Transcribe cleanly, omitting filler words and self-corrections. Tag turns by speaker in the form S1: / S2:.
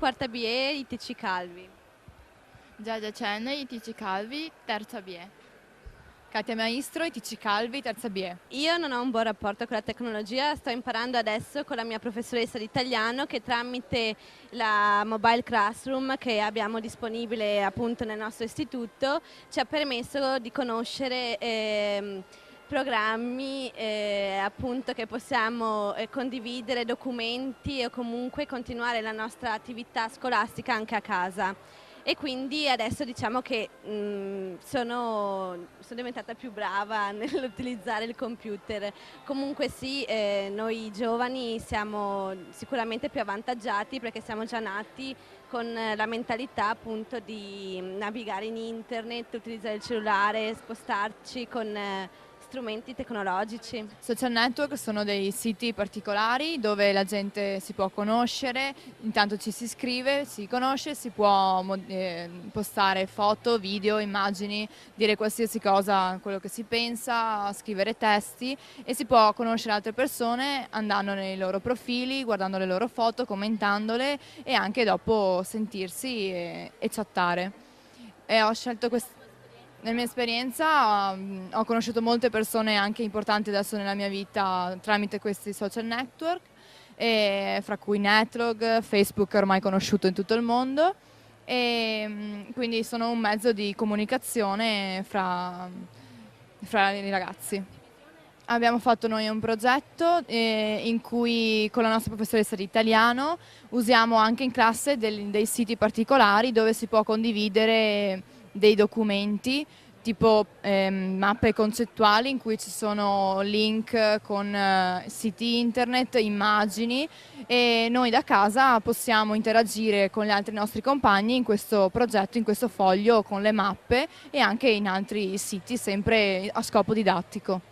S1: quarta BE, ITC Calvi.
S2: Giagia Chen, ITC Calvi, terza BE.
S3: Katia Maestro, ITC Calvi, terza BE.
S1: Io non ho un buon rapporto con la tecnologia, sto imparando adesso con la mia professoressa di italiano che tramite la mobile classroom che abbiamo disponibile appunto nel nostro istituto ci ha permesso di conoscere programmi appunto che possiamo condividere, documenti o comunque continuare la nostra attività scolastica anche a casa. E quindi adesso diciamo che sono diventata più brava nell'utilizzare il computer. Comunque sì, noi giovani siamo sicuramente più avvantaggiati perché siamo già nati con la mentalità appunto di navigare in internet, utilizzare il cellulare, spostarci con strumenti tecnologici.
S3: Social network sono dei siti particolari dove la gente si può conoscere, intanto ci si iscrive, si conosce, si può postare foto, video, immagini, dire qualsiasi cosa, quello che si pensa, scrivere testi e si può conoscere altre persone andando nei loro profili, guardando le loro foto, commentandole e anche dopo sentirsi e chattare. E ho scelto nella mia esperienza ho conosciuto molte persone anche importanti adesso nella mia vita tramite questi social network, fra cui Netlog, Facebook è ormai conosciuto in tutto il mondo e quindi sono un mezzo di comunicazione fra i ragazzi. Abbiamo fatto noi un progetto in cui con la nostra professoressa di italiano usiamo anche in classe dei siti particolari dove si può condividere dei documenti tipo mappe concettuali in cui ci sono link con siti internet, immagini e noi da casa possiamo interagire con gli altri nostri compagni in questo progetto, in questo foglio con le mappe e anche in altri siti sempre a scopo didattico.